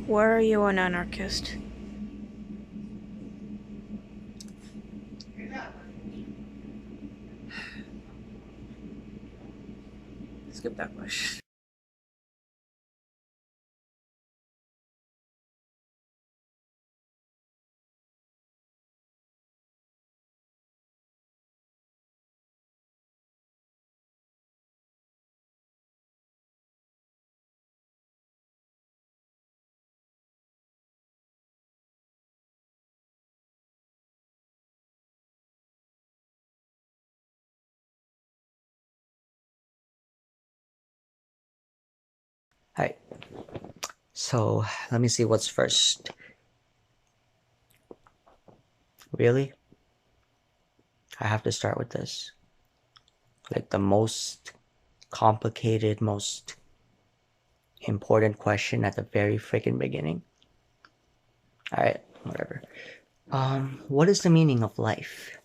Where are you an anarchist? Skip that question. Hi. So let me see what's first. Really? I have to start with this. Like the most complicated, most important question at the very freaking beginning. Alright, whatever. What is the meaning of life?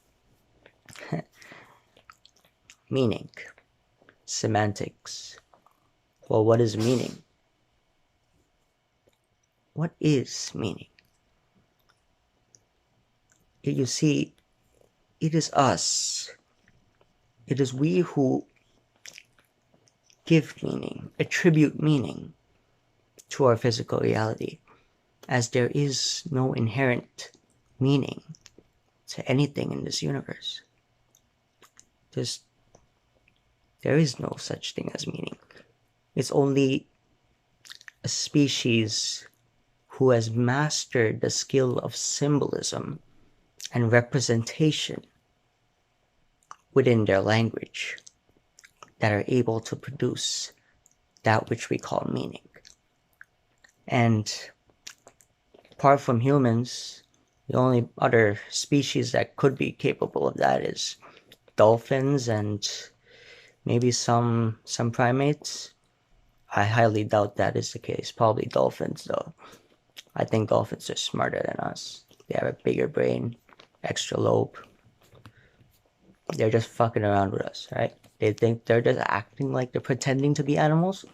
Meaning. Semantics. Well, what is meaning? What is meaning? You see, it is us. It is we who give meaning, attribute meaning to our physical reality, as there is no inherent meaning to anything in this universe. There is no such thing as meaning. It's only a species who has mastered the skill of symbolism and representation within their language that are able to produce that which we call meaning. And apart from humans, the only other species that could be capable of that is dolphins and maybe some primates. I highly doubt that is the case. Probably dolphins, though. I think dolphins are smarter than us. They have a bigger brain, extra lobe. They're just fucking around with us, right? They think they're just acting like they're pretending to be animals,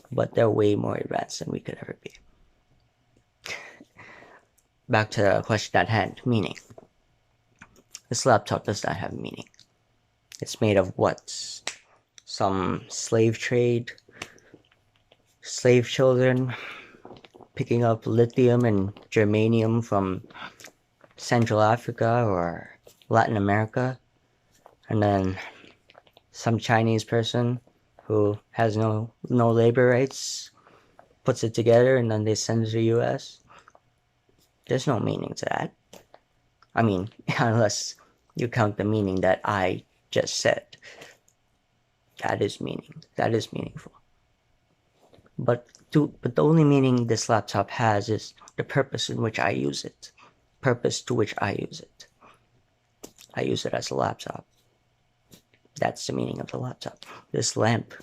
but they're way more advanced than we could ever be. Back to the question at hand, meaning. This laptop does not have meaning. It's made of what? Some slave trade, slave children picking up lithium and germanium from Central Africa or Latin America, and then some Chinese person who has no labor rights puts it together and then they send it to the US. There's no meaning to that. I mean, unless you count the meaning that I just said. That is meaning. That is meaningful. But the only meaning this laptop has is the purpose in which I use it. Purpose to which I use it. I use it as a laptop. That's the meaning of the laptop. This lamp.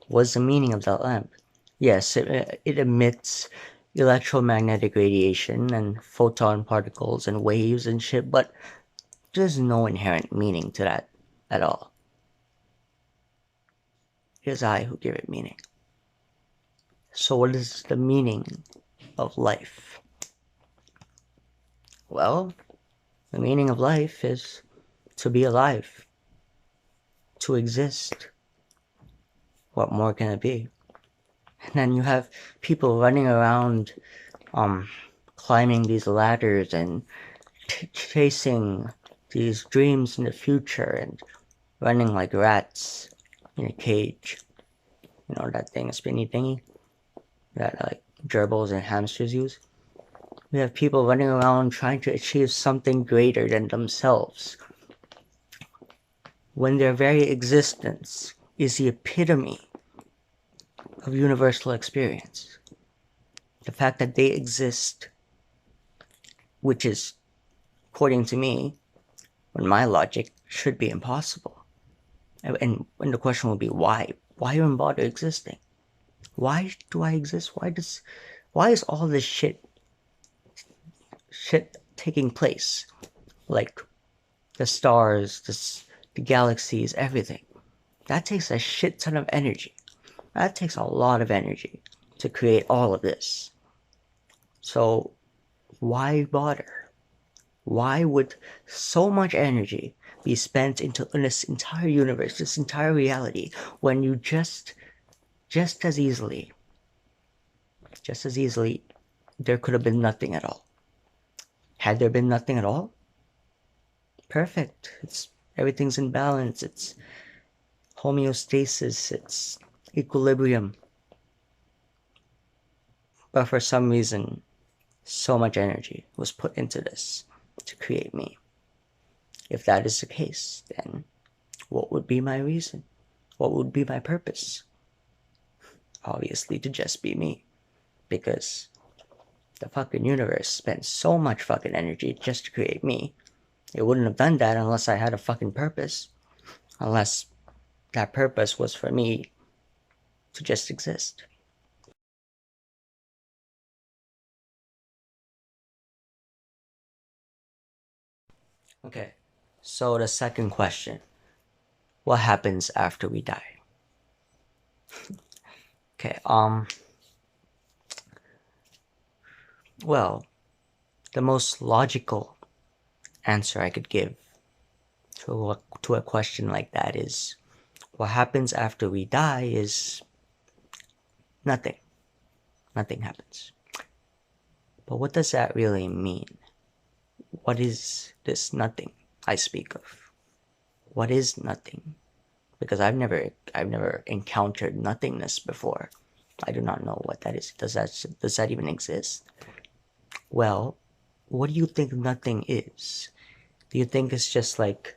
What's the meaning of that lamp? Yes, it emits electromagnetic radiation and photon particles and waves and shit, but there's no inherent meaning to that at all. It is I who give it meaning. So what is the meaning of life? Well, the meaning of life is to be alive, to exist. What more can it be? And then you have people running around, climbing these ladders and chasing these dreams in the future and running like rats in a cage. You know that thing, a spinny thingy that like gerbils and hamsters use? We have people running around trying to achieve something greater than themselves, when their very existence is the epitome of universal experience. The fact that they exist, which is, according to me, when my logic, should be impossible. And the question will be why? Why even bother existing? Why do I exist? Why is all this shit taking place? Like the stars, the galaxies, everything. That takes a shit ton of energy. That takes a lot of energy to create all of this. So why bother? Why would so much energy be spent into this entire universe, this entire reality, when you just as easily, there could have been nothing at all. Had there been nothing at all, perfect. Everything's in balance. It's homeostasis. It's equilibrium. But for some reason, so much energy was put into this to create me. If that is the case, then what would be my reason? What would be my purpose? Obviously, to just be me. Because the fucking universe spent so much fucking energy just to create me. It wouldn't have done that unless I had a fucking purpose. Unless that purpose was for me to just exist. Okay, so the second question. What happens after we die? Okay, well, the most logical answer I could give to a question like that is, what happens after we die is nothing. Nothing happens. But what does that really mean? What is this nothing I speak of? What is nothing? Because I've never encountered nothingness before. I do not know what that is. Does that even exist? Well, what do you think nothing is? Do you think it's just like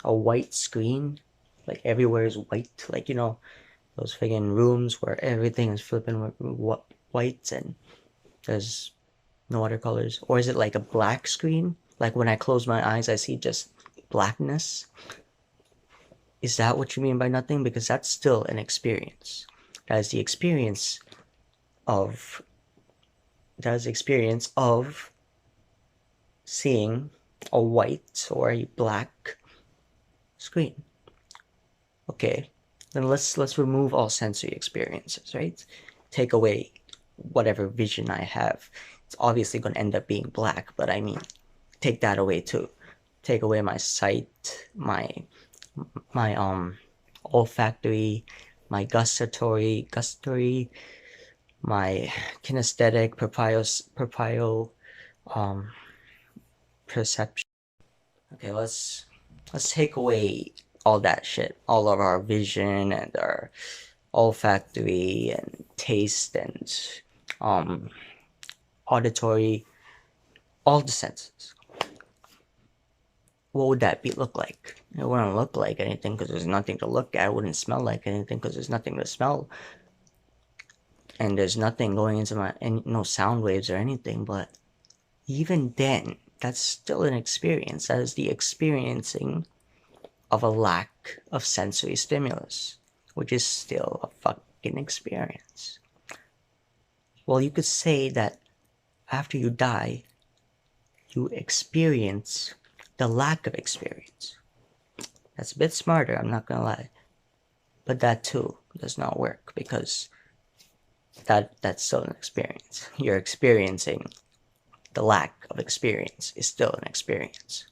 a white screen? Like everywhere is white? Like, those friggin' rooms where everything is flipping white and there's no other colors? Or is it like a black screen? Like when I close my eyes, I see just blackness? Is that what you mean by nothing? Because that's still an experience. That is the experience of seeing a white or a black screen. Okay, then let's remove all sensory experiences, right? Take away whatever vision I have. It's obviously going to end up being black, but I mean, take that away too. Take away my sight, my olfactory, my gustatory, my kinesthetic, proprio perception. Okay, let's take away all that shit, all of our vision and our olfactory and taste and auditory, all the senses. What would that look like? It wouldn't look like anything because there's nothing to look at. It wouldn't smell like anything because there's nothing to smell. And there's nothing going into no sound waves or anything. But even then, that's still an experience. That is the experiencing of a lack of sensory stimulus, which is still a fucking experience. Well, you could say that after you die, you experience the lack of experience. That's a bit smarter, I'm not gonna lie. But that too does not work because that's still an experience. You're experiencing the lack of experience is still an experience.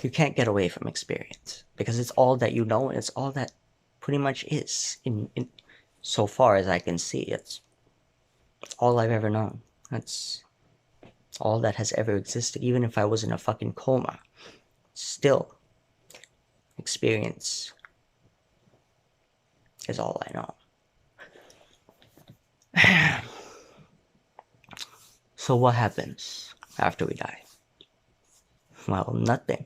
You can't get away from experience because it's all that you know and it's all that pretty much is in so far as I can see. It's all I've ever known. That's all that has ever existed. Even if I was in a fucking coma, still experience is all I know. So what happens after we die? Well, nothing.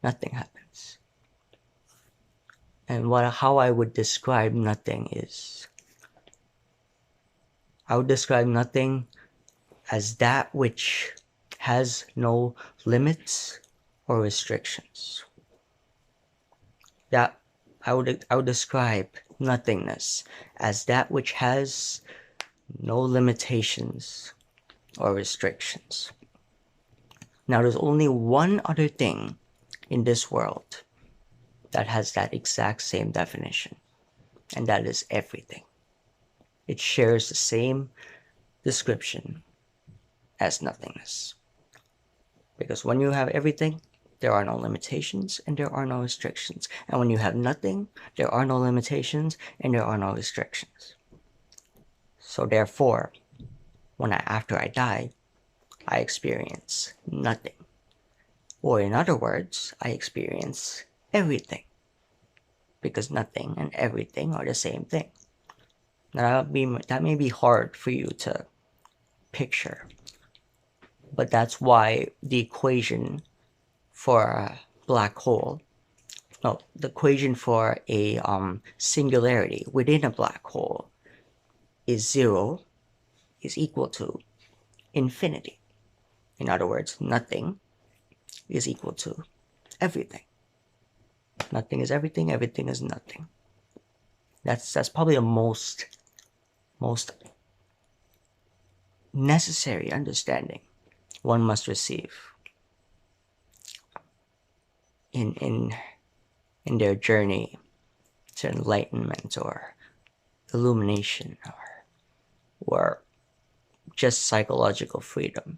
Nothing happens. And how I would describe nothing is, I would describe nothing as that which has no limits or restrictions. That I would describe nothingness as that which has no limitations or restrictions. Now, there's only one other thing in this world that has that exact same definition, and that is everything. It shares the same description as nothingness. Because when you have everything, there are no limitations and there are no restrictions. And when you have nothing, there are no limitations and there are no restrictions. So therefore, after I die, I experience nothing. Or in other words, I experience everything. Because nothing and everything are the same thing. Now, that may be hard for you to picture. But that's why the equation for a black hole, no, the equation for a singularity within a black hole is 0 is equal to infinity. In other words, nothing is equal to everything. Nothing is everything, everything is nothing. That's probably the most necessary understanding one must receive in their journey to enlightenment or illumination or just psychological freedom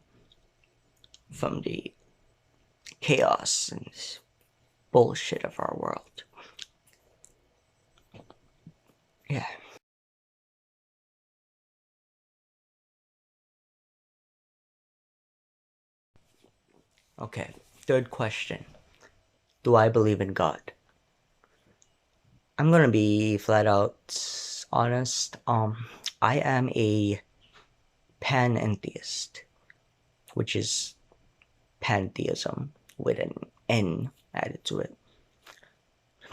from the chaos and bullshit of our world. Yeah. Okay, third question. Do I believe in God? I'm gonna be flat out honest. I am a panentheist, which is pantheism with an N added to it.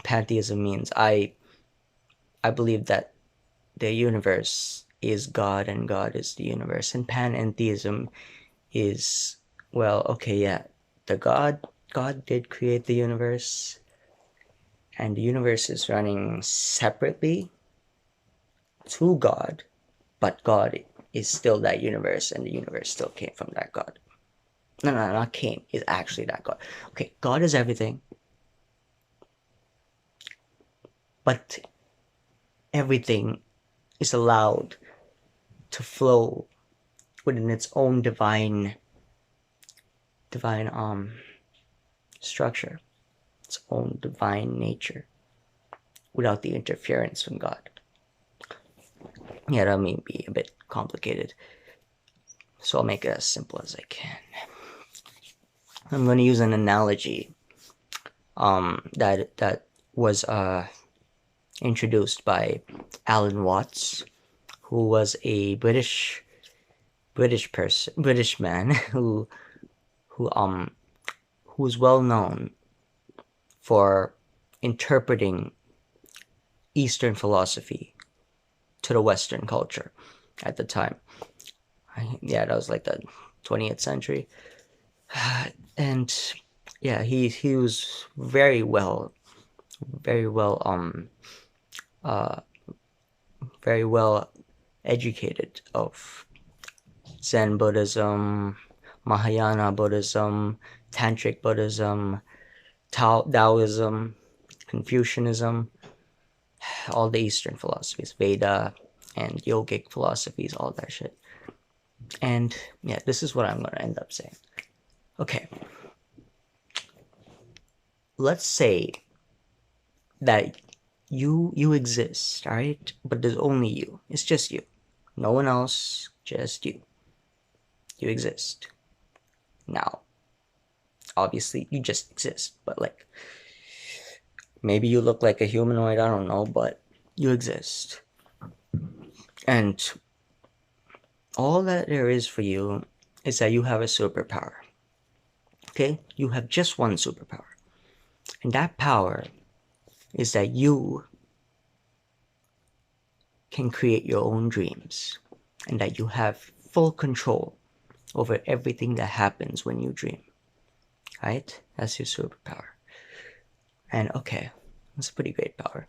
Pantheism means I believe that the universe is God and God is the universe. And panentheism is, well, okay, yeah, the God did create the universe, and the universe is running separately to God, but God is still that universe, and the universe still came from that God. No, not came, is actually that God. Okay, God is everything, but everything is allowed to flow within its own divine structure, its own divine nature, without the interference from God. Yeah, that may be a bit complicated, so I'll make it as simple as I can. I'm going to use an analogy that was introduced by Alan Watts, who was a British man who was well known for interpreting Eastern philosophy to the Western culture at the time. Yeah, that was like the 20th century. And yeah, he was very well educated of Zen Buddhism, Mahayana Buddhism, Tantric Buddhism, Taoism, Confucianism, all the Eastern philosophies, Veda and yogic philosophies, all that shit. And yeah, this is what I'm going to end up saying. Okay. Let's say that you exist, alright? But there's only you. It's just you. No one else, just you. You exist. Now, obviously, you just exist, but like, maybe you look like a humanoid, I don't know, but you exist. And all that there is for you is that you have a superpower. Okay? You have just one superpower. And that power is that you can create your own dreams and that you have full control over everything that happens when you dream. Right? That's your superpower. And okay, that's a pretty great power.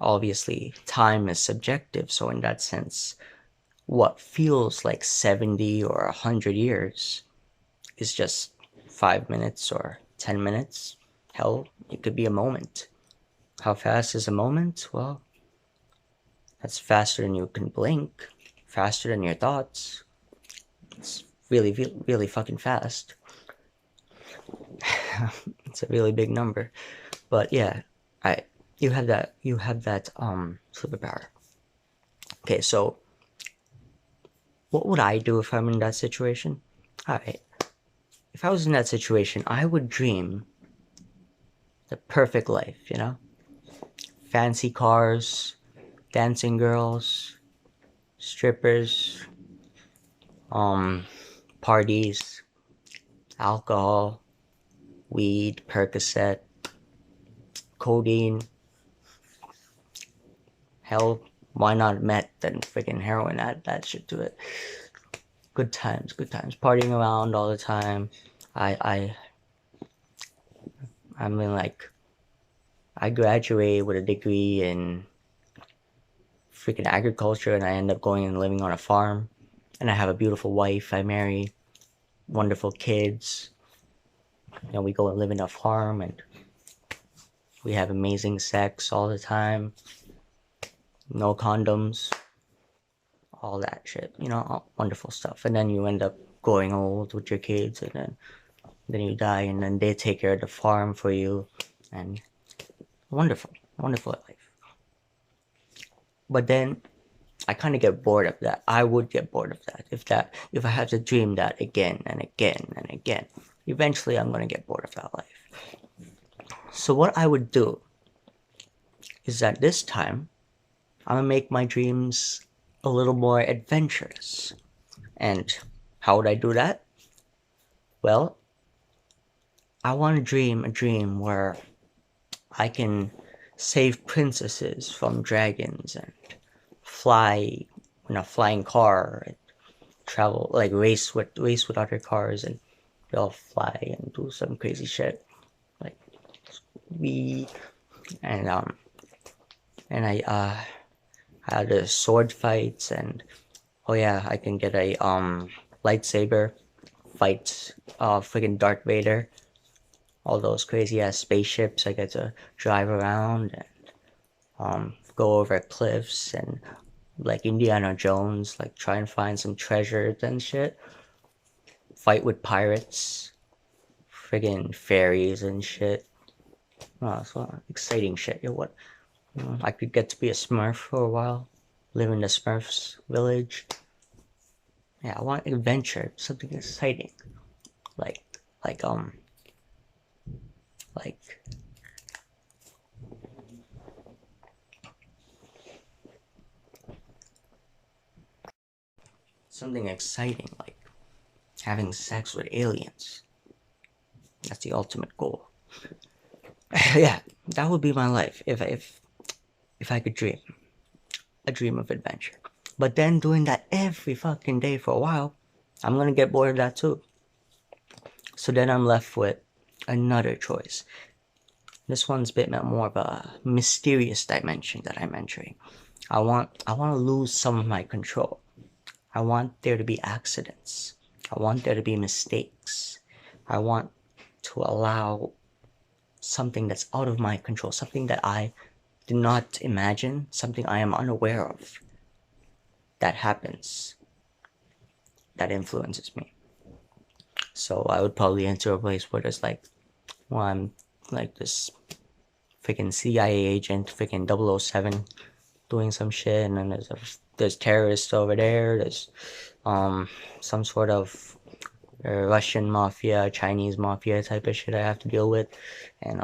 Obviously, time is subjective, so in that sense, what feels like 70 or 100 years is just 5 minutes or 10 minutes. Hell, it could be a moment. How fast is a moment? Well, that's faster than you can blink, faster than your thoughts. It's really, really fucking fast. It's a really big number. But yeah, you have that superpower. Okay, so what would I do if I'm in that situation? Alright. If I was in that situation, I would dream the perfect life, you know? Fancy cars, dancing girls, strippers, parties, alcohol, weed, Percocet, codeine, hell, why not meth and freaking heroin? Add that shit to it. Good times, partying around all the time. I mean, like, I graduate with a degree in freaking agriculture, and I end up going and living on a farm, and I have a beautiful wife I marry, wonderful kids. You know, we go and live in a farm, and we have amazing sex all the time. No condoms, all that shit. You know, all wonderful stuff. And then you end up growing old with your kids, and then you die, and then they take care of the farm for you, and wonderful life. But then I kind of get bored of that. I would get bored of that if I had to dream that again and again and again. Eventually, I'm gonna get bored of that life. So what I would do is that this time I'm gonna make my dreams a little more adventurous. And how would I do that? Well, I want to dream a dream where I can save princesses from dragons and fly in a flying car and travel, like race with other cars, and we all fly and do some crazy shit. Like we and I had the sword fights, and oh yeah, I can get a lightsaber fight freaking Darth Vader. All those crazy ass spaceships I get to drive around and go over cliffs and like Indiana Jones, like try and find some treasures and shit. Fight with pirates, friggin' fairies and shit. Oh, so exciting shit. Yo, what? I could get to be a Smurf for a while, live in the Smurfs village. Yeah, I want adventure, something exciting, like like um like something exciting, like having sex with aliens. That's the ultimate goal. Yeah, that would be my life if I could dream a dream of adventure. But then doing that every fucking day for a while, I'm gonna get bored of that too. So then I'm left with another choice. This one's a bit more of a mysterious dimension that I'm entering. I want to lose some of my control. I want there to be accidents. I want there to be mistakes. I want to allow something that's out of my control, something that I did not imagine, something I am unaware of, that happens, that influences me. So I would probably enter a place where there's like, well, I'm like this freaking CIA agent, freaking 007, doing some shit, and then there's terrorists over there. There's some sort of Russian mafia, Chinese mafia type of shit I have to deal with, and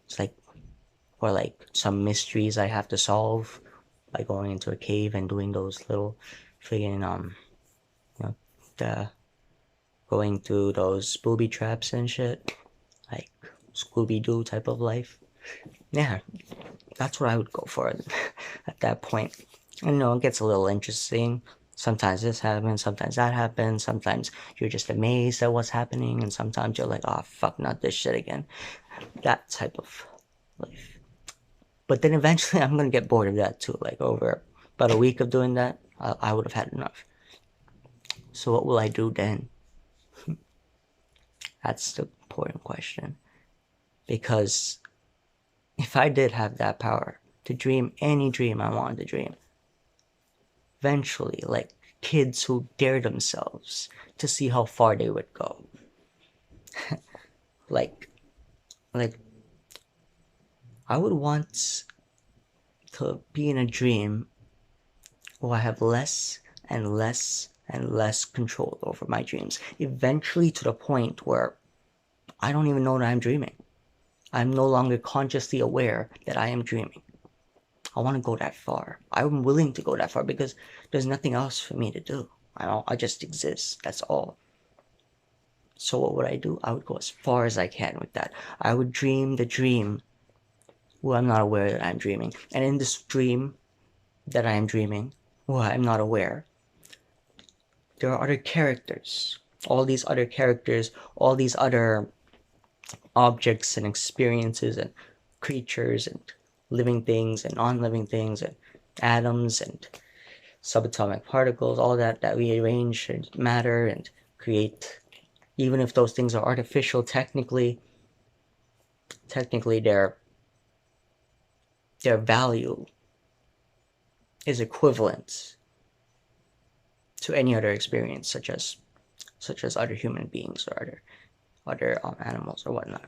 it's like, or like some mysteries I have to solve by going into a cave and doing those little friggin' you know, the going through those booby traps and shit, like Scooby-Doo type of life. Yeah, that's what I would go for at that point. And it gets a little interesting. Sometimes this happens, sometimes that happens, sometimes you're just amazed at what's happening, and sometimes you're like, oh fuck, not this shit again. That type of life. But then eventually I'm gonna get bored of that too. Like over about a week of doing that, I would have had enough. So what will I do then? That's the important question. Because if I did have that power to dream any dream I wanted to dream, eventually, like kids who dare themselves to see how far they would go. like, like, I would want to be in a dream where I have less and less and less control over my dreams. Eventually, to the point where I don't even know that I'm dreaming. I'm no longer consciously aware that I am dreaming. I want to go that far. I'm willing to go that far because there's nothing else for me to do. I just exist. That's all. So what would I do? I would go as far as I can with that. I would dream the dream where I'm not aware that I'm dreaming. And in this dream that I am dreaming, where I'm not aware, there are other characters. All these other characters, all these other objects and experiences and creatures and living things and non-living things and atoms and subatomic particles, all that we arrange and matter and create. Even if those things are artificial, technically their value is equivalent to any other experience, such as other human beings or other animals or whatnot.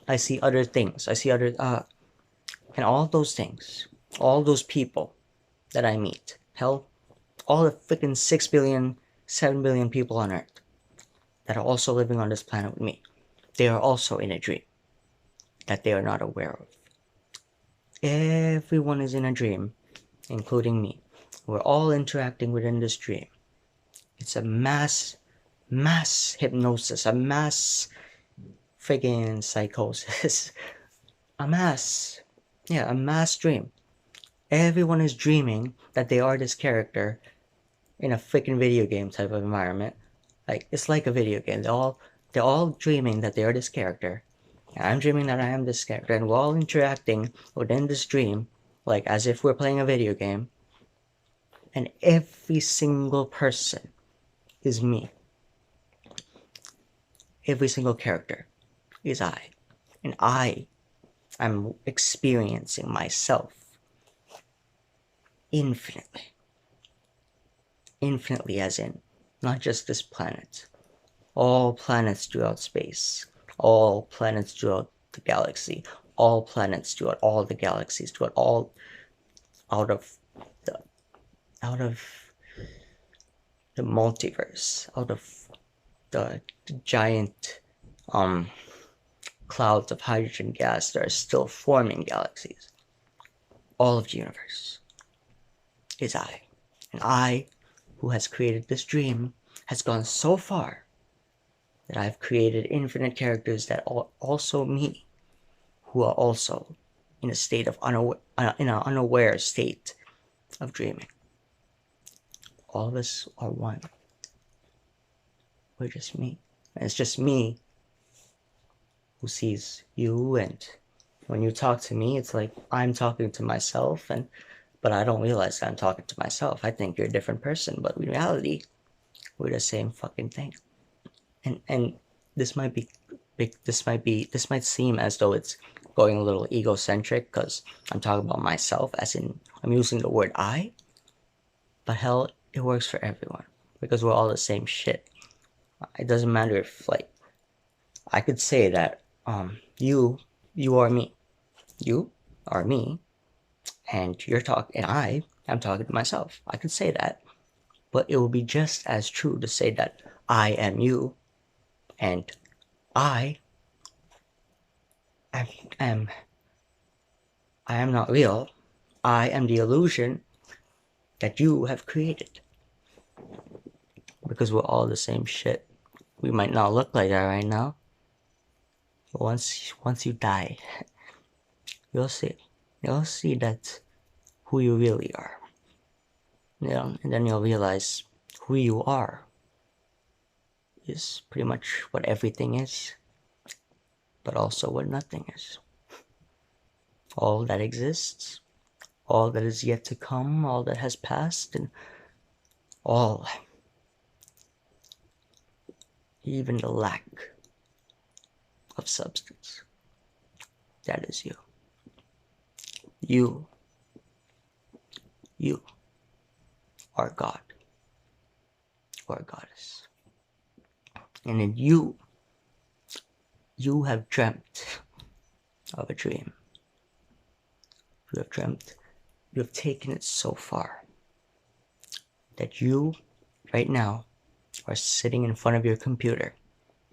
I see other things. I see other and all those things, all those people that I meet. Hell, all the freaking 6 billion, 7 billion people on Earth that are also living on this planet with me. They are also in a dream that they are not aware of. Everyone is in a dream, including me. We're all interacting within this dream. It's a mass hypnosis, a mass friggin' psychosis, a mass dream. Everyone is dreaming that they are this character in a freaking video game type of environment. Like, it's like a video game. They're all dreaming that they are this character. And I'm dreaming that I am this character. And we're all interacting within this dream, like as if we're playing a video game. And every single person is me. Every single character is I. And I'm experiencing myself infinitely. Infinitely, as in, not just this planet. All planets throughout space. All planets throughout the galaxy. All planets throughout all the galaxies. Throughout all out of the multiverse. Out of the giant clouds of hydrogen gas that are still forming galaxies. All of the universe is I. And I, who has created this dream, has gone so far that I've created infinite characters that are also me, who are also in a state of in an unaware state of dreaming. All of us are one. We're just me. And it's just me who sees you, and when you talk to me, it's like I'm talking to myself, but I don't realize that I'm talking to myself. I think you're a different person, but in reality, we're the same fucking thing. And this might seem as though it's going a little egocentric because I'm talking about myself, as in I'm using the word I, but hell, it works for everyone because we're all the same shit. It doesn't matter if, like, I could say that you are me. You are me, and I'm talking to myself. I could say that, but it will be just as true to say that I am you, and I am not real. I am the illusion that you have created. Because we're all the same shit. We might not look like that right now, but once you die, you'll see. You'll see that who you really are. And then you'll realize who you are is pretty much what everything is, but also what nothing is. All that exists, all that is yet to come, all that has passed, and all, even the lack of substance. That is you. You or God or Goddess. And then you have dreamt of a dream. You have taken it so far that you, right now, are sitting in front of your computer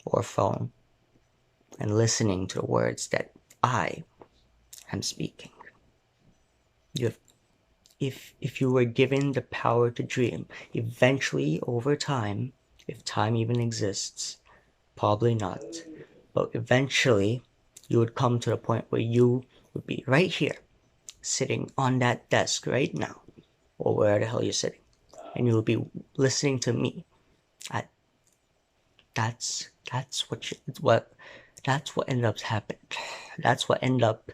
or phone and listening to the words that I am speaking. You have, if you were given the power to dream, eventually, over time, if time even exists, probably not, but eventually, you would come to the point where you would be right here, sitting on that desk right now, or where the hell you're sitting, and you will be listening to me. That's what ended up happening. That's what ended up.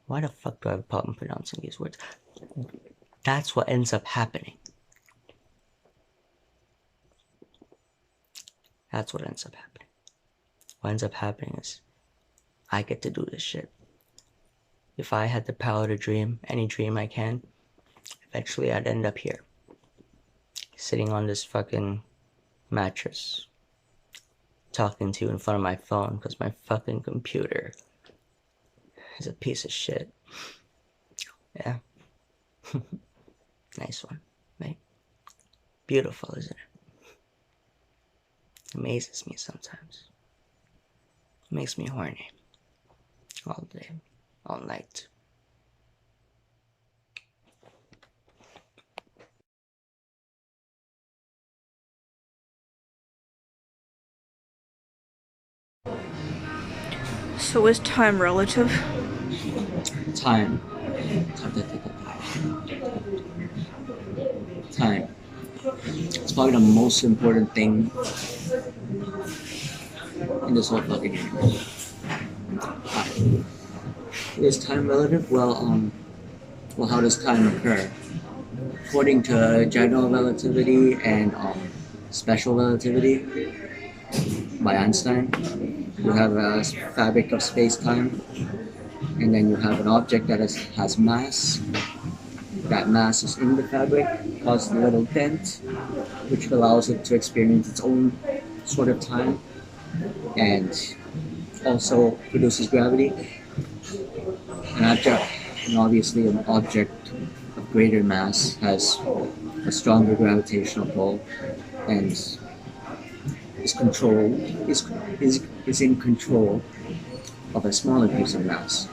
Why the fuck do I have a problem pronouncing these words? That's what ends up happening. That's what ends up happening. What ends up happening is I get to do this shit. If I had the power to dream any dream I can, eventually I'd end up here, sitting on this fucking mattress, talking to you in front of my phone because my fucking computer is a piece of shit. Yeah. Nice one, right? Beautiful, isn't it? Amazes me sometimes. Makes me horny. All day, all night. So is time relative? Time. Time. It's probably the most important thing in this whole fucking universe. Time. Is time relative? Well, how does time occur? According to general relativity and special relativity by Einstein, you have a fabric of space-time, and then you have an object that has mass. That mass is in the fabric, causes a little dent, which allows it to experience its own sort of time, and also produces gravity. And obviously an object of greater mass has a stronger gravitational pull and is in control of a smaller piece of mass.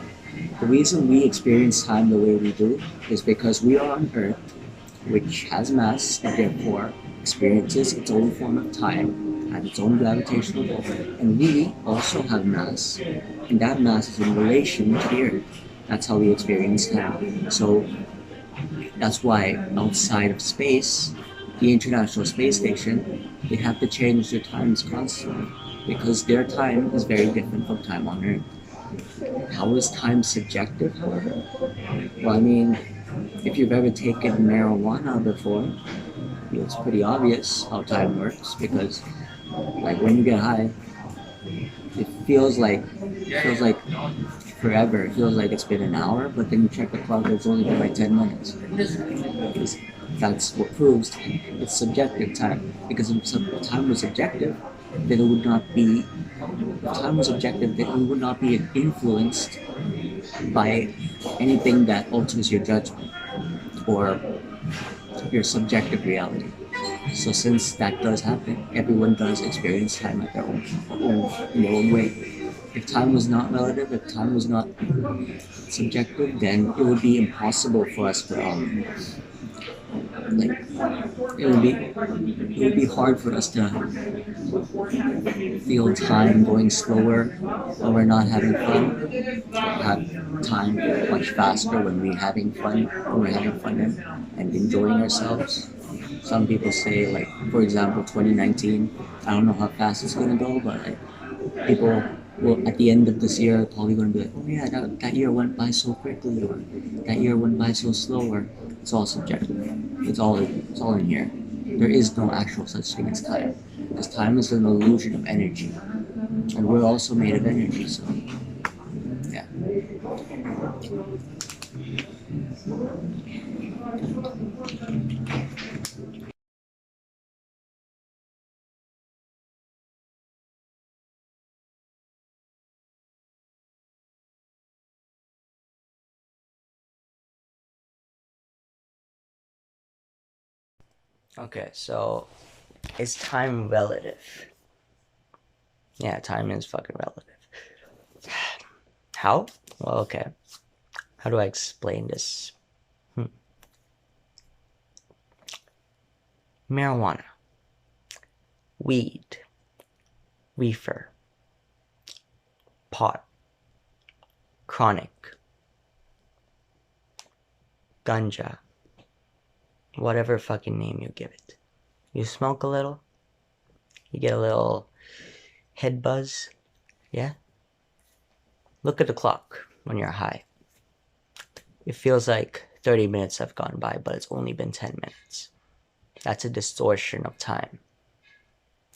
The reason we experience time the way we do is because we are on Earth, which has mass and therefore experiences its own form of time, has its own gravitational pull, and we also have mass, and that mass is in relation to the Earth. That's how we experience time. So that's why outside of space, the International Space Station, they have to change their times constantly because their time is very different from time on Earth. How is time subjective, however? Well, I mean, if you've ever taken marijuana before, it's pretty obvious how time works because, like, when you get high, it feels like forever. It feels like it's been an hour, but then you check the clock, it's only been like 10 minutes. Because that's what proves it's subjective time. Because if time was subjective, then it would not be. If time was objective, then it would not be influenced by anything that alters your judgment or your subjective reality. So since that does happen, everyone does experience time at their own way. If time was not relative, if time was not subjective, then it would be impossible for us to it would be hard for us to feel time going slower when we're not having fun, have time much faster when we're having fun, and enjoying ourselves. Some people say, like, for example, 2019, I don't know how fast it's going to go, but like, people will, at the end of this year, probably going to be like, oh yeah, that year went by so quickly, or that year went by so slow, or it's all subjective. It's all in here. There is no actual such thing as time, because time is an illusion of energy, and we're also made of energy, so yeah. Okay, so is time relative? Yeah, time is fucking relative. How? Well, okay. How do I explain this? Marijuana, weed, reefer, pot, chronic, ganja, whatever fucking name you give it. You smoke a little, you get a little head buzz, yeah? Look at the clock when you're high. It feels like 30 minutes have gone by, but it's only been 10 minutes. That's a distortion of time.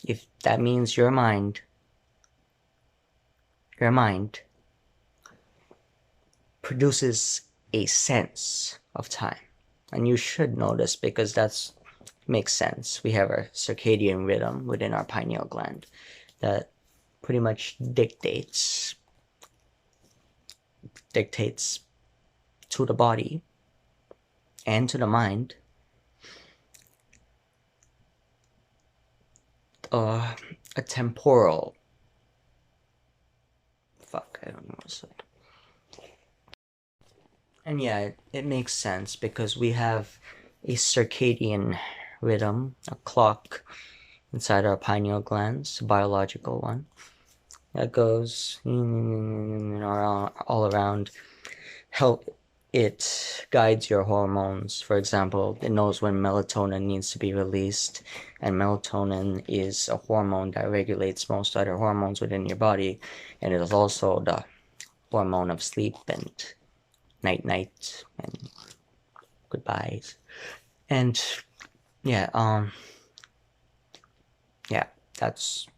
If that means your mind produces a sense of time. And you should know this because that makes sense. We have our circadian rhythm within our pineal gland that pretty much dictates to the body and to the mind a temporal I don't know what to say. And yeah, it makes sense because we have a circadian rhythm, a clock inside our pineal glands, a biological one, that goes all around. It guides your hormones. For example, it knows when melatonin needs to be released, and melatonin is a hormone that regulates most other hormones within your body, and it is also the hormone of sleep and night and goodbyes. And yeah, that's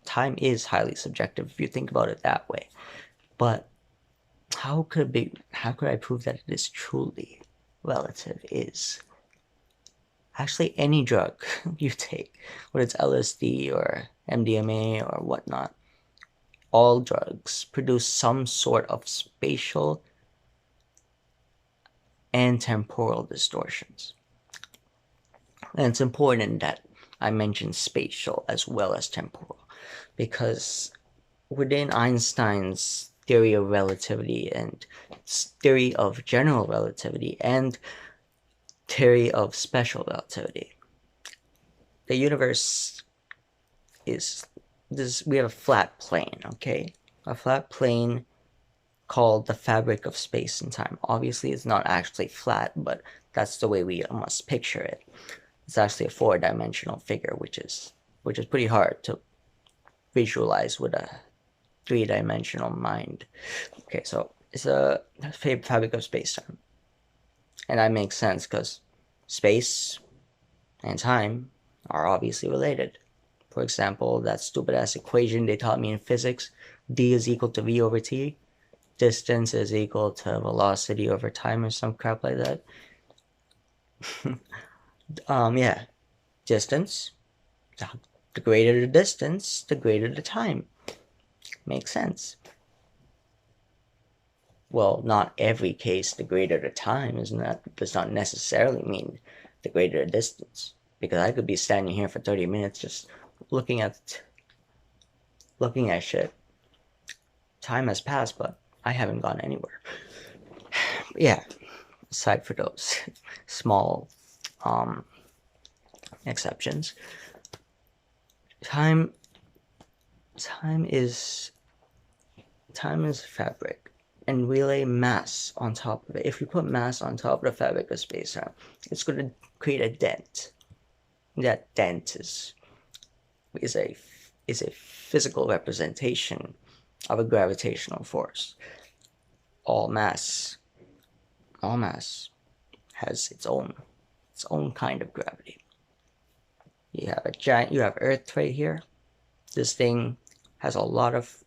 time is highly subjective if you think about it that way. But how could I prove that it is truly relative? Is actually any drug you take, whether it's LSD or MDMA or whatnot, all drugs produce some sort of spatial and temporal distortions. And it's important that I mention spatial as well as temporal, because within Einstein's theory of relativity and theory of general relativity and theory of special relativity, the universe is this. We have a flat plane, okay? A flat plane called the fabric of space and time. Obviously, it's not actually flat, but that's the way we must picture it. It's actually a four-dimensional figure, which is pretty hard to visualize with a three-dimensional mind. Okay, so it's a fabric of space-time, and that makes sense because space and time are obviously related. For example, that stupid-ass equation they taught me in physics, d is equal to v over t, distance is equal to velocity over time or some crap like that. Yeah, distance, the greater the distance, the greater the time. Makes sense. Well, not every case the greater the time does not necessarily mean the greater the distance, because I could be standing here for 30 minutes just looking at shit. Time has passed, but I haven't gone anywhere. Yeah, aside for those small exceptions, time is fabric, and we lay mass on top of it. If we put mass on top of the fabric of space-time, it's going to create a dent. That dent is a physical representation of a gravitational force. All mass has its own kind of gravity. You have Earth right here. This thing has a lot of,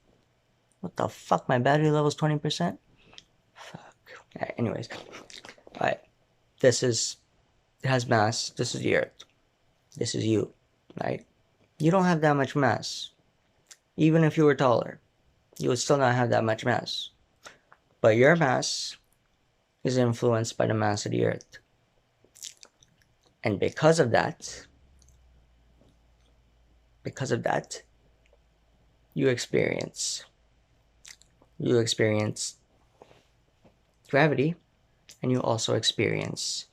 what the fuck, my battery level is 20%? Fuck. Anyways, alright. It has mass. This is the Earth. This is you, right? You don't have that much mass. Even if you were taller, you would still not have that much mass. But your mass is influenced by the mass of the Earth. And because of that, you experience gravity, and you also experience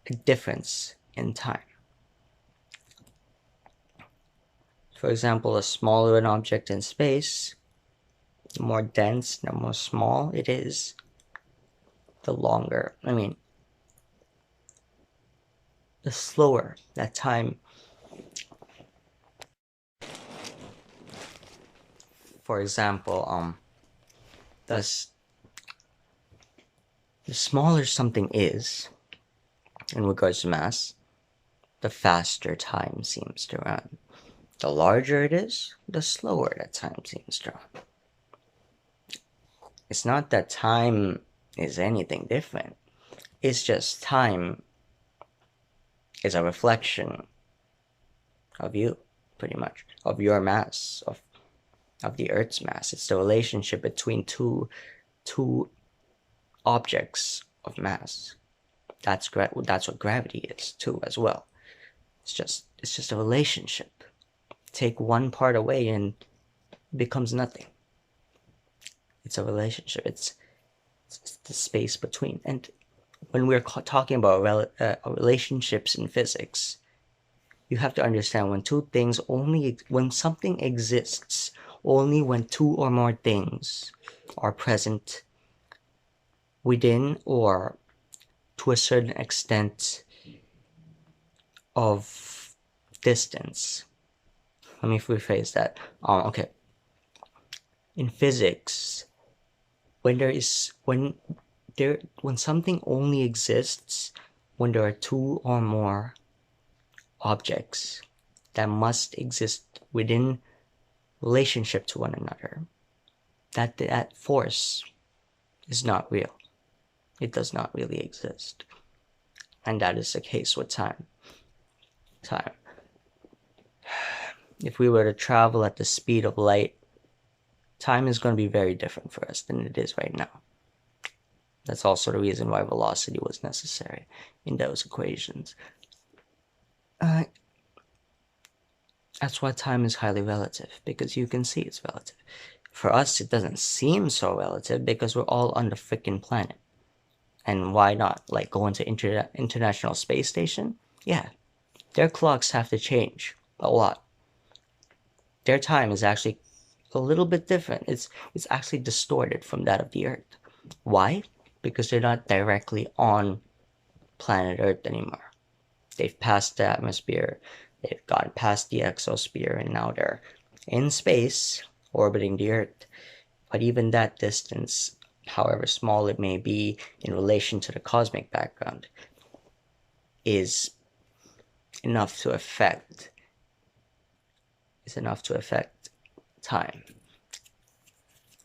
a difference in time. For example, the smaller an object in space, the more dense, the more small it is, the slower that time. For example, the smaller something is in regards to mass, the faster time seems to run. The larger it is, the slower that time seems to run. It's not that time is anything different. It's just time is a reflection of you, pretty much, of your mass, of the Earth's mass. It's the relationship between two objects of mass. That's what gravity is too, as well. It's just a relationship. Take one part away and it becomes nothing. It's a relationship. It's the space between. And when we're talking about relationships in physics, you have to understand when something exists, only when two or more things are present within or to a certain extent of distance. Let me rephrase that. Okay. In physics, when something only exists when there are two or more objects that must exist within relationship to one another, that force is not real. It does not really exist. And that is the case with time. If we were to travel at the speed of light, time is going to be very different for us than it is right now. That's also the reason why velocity was necessary in those equations. That's why time is highly relative, because you can see it's relative. For us, it doesn't seem so relative because we're all on the freaking planet. And why not? Like going to International Space Station? Yeah, their clocks have to change a lot. Their time is actually a little bit different. It's actually distorted from that of the Earth. Why? Because they're not directly on planet Earth anymore. They've passed the atmosphere, they've gone past the exosphere, and now they're in space, orbiting the Earth. But even that distance, however small it may be in relation to the cosmic background, is enough to affect time.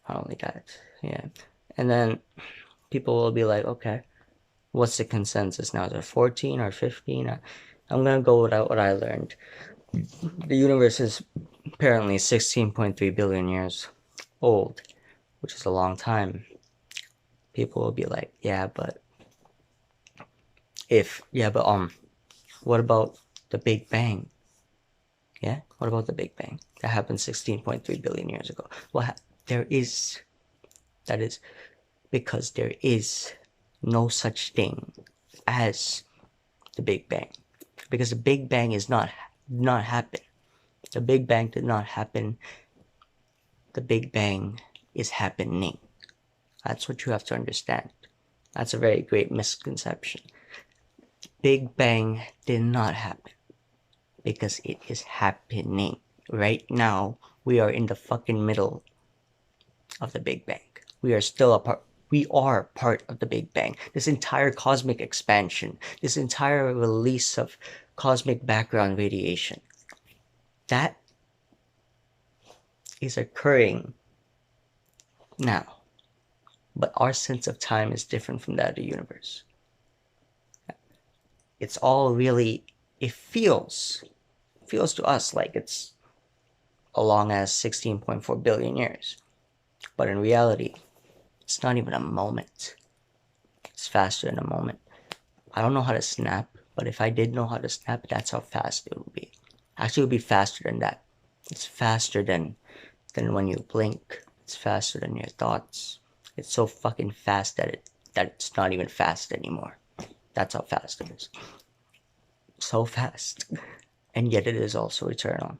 Not only that, yeah. And then people will be like, okay, what's the consensus now? Is it 14 or 15? I'm gonna go with what I learned. The universe is apparently 16.3 billion years old, which is a long time. People will be like, what about the Big Bang? Yeah, what about the Big Bang? That happened 16.3 billion years ago. Well, that is because there is no such thing as the Big Bang. Because the Big Bang is not happen. The Big Bang did not happen. The Big Bang is happening. That's what you have to understand. That's a very great misconception. Big Bang did not happen because it is happening. Right now, we are in the fucking middle of the Big Bang. We are part of the Big Bang. This entire cosmic expansion, this entire release of cosmic background radiation, that is occurring now. but our sense of time is different from that of the universe. It's all really, it feels to us like it's as long as 16.4 billion years. But in reality, it's not even a moment. It's faster than a moment. I don't know how to snap, but if I did know how to snap, that's how fast it would be. Actually, it would be faster than that. It's faster than when you blink. It's faster than your thoughts. It's so fucking fast that it's not even fast anymore. That's how fast it is. So fast. And yet it is also eternal.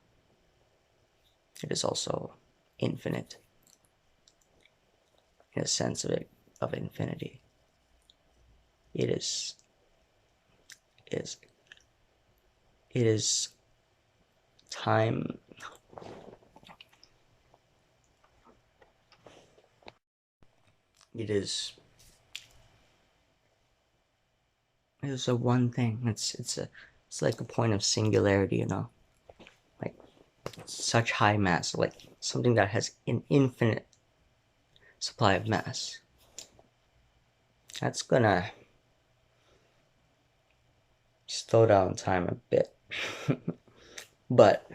It is also infinite. In a sense of infinity. It is time. It is a one thing. It's like a point of singularity, you know, like such high mass, like something that has an infinite supply of mass. That's gonna slow down time a bit, but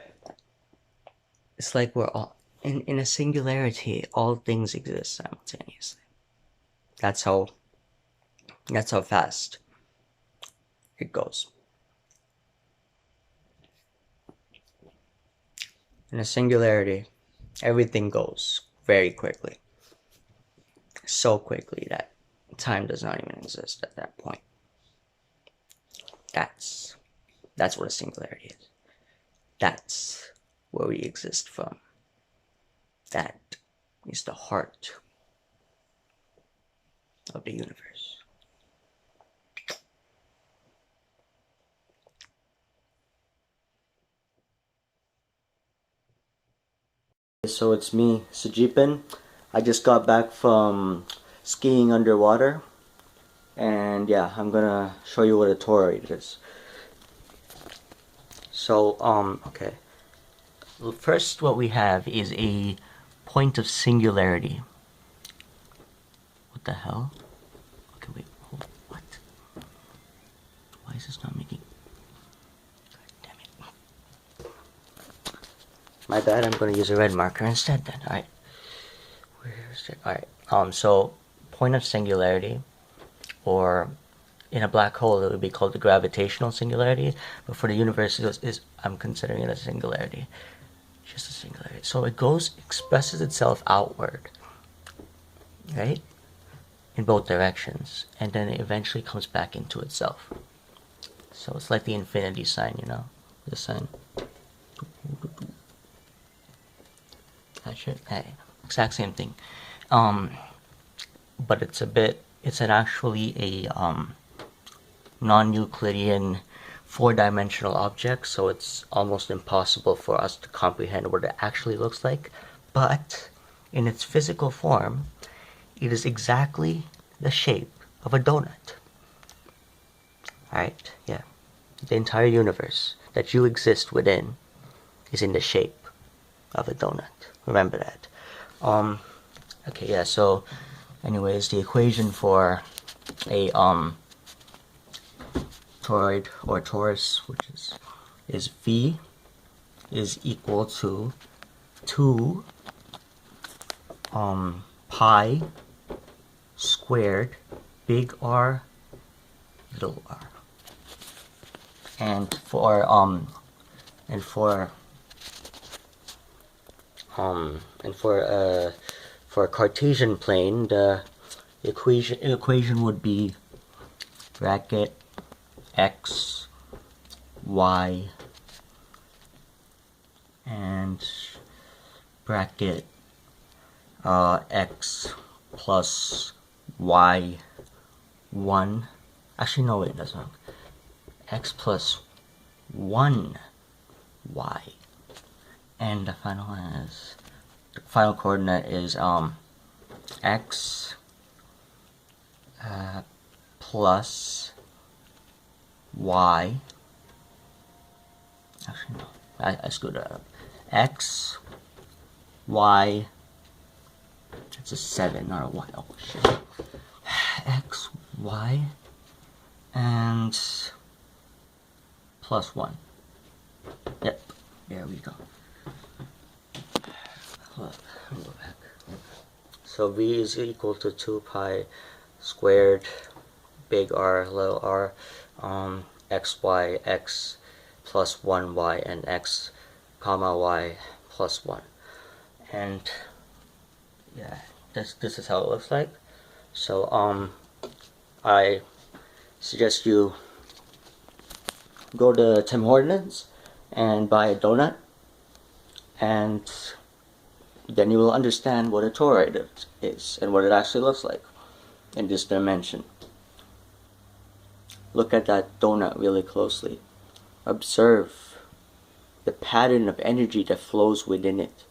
it's like we're all in a singularity. All things exist simultaneously. That's how fast it goes. In a singularity, everything goes very quickly. So quickly that time does not even exist at that point. That's what a singularity is. That's where we exist from. That is the heart of the universe. So it's me, Sajeepan. I just got back from skiing underwater, and yeah, I'm gonna show you what a toroid is. So, okay. First, what we have is a point of singularity. What the hell? Okay, wait, hold, what? Why is this not making... God damn it. My bad, I'm gonna use a red marker instead then, alright. Where's it? Alright, so, point of singularity, or in a black hole it would be called the gravitational singularity, but for the universe I'm considering it a singularity. Just a singularity. So it expresses itself outward, right? In both directions, and then it eventually comes back into itself. So it's like the infinity sign, you know? This sign. That shit. Hey, exact same thing. But it's actually a non-Euclidean four-dimensional object, so it's almost impossible for us to comprehend what it actually looks like. But in its physical form, it is exactly the shape of a donut. Alright, yeah. The entire universe that you exist within is in the shape of a donut. Remember that. Okay, yeah, so anyways, the equation for a toroid or torus, which is V, is equal to 2 pi squared big R little r. And for for a Cartesian plane, the equation would be bracket x, y, and bracket x plus y 1. Actually, no, wait, that's wrong. X plus 1 y, and the final coordinate is x plus y. Actually, no, I screwed that up. X, y, It's a 7, not a 1. Oh shit. X, Y, and plus 1. Yep, there we go. Hold up, let me go back. So V is equal to 2 pi squared, big R, little r, x, y, x plus 1 y, and x, comma, y plus 1. And yeah, this is how it looks like. So I suggest you go to Tim Hortons and buy a donut, and then you will understand what a toroid is and what it actually looks like in this dimension. Look at that donut really closely. Observe the pattern of energy that flows within it.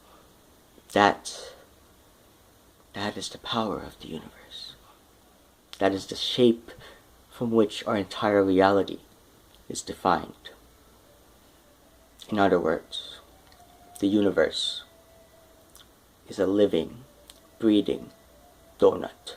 That is the power of the universe. That is the shape from which our entire reality is defined. In other words, the universe is a living, breathing donut.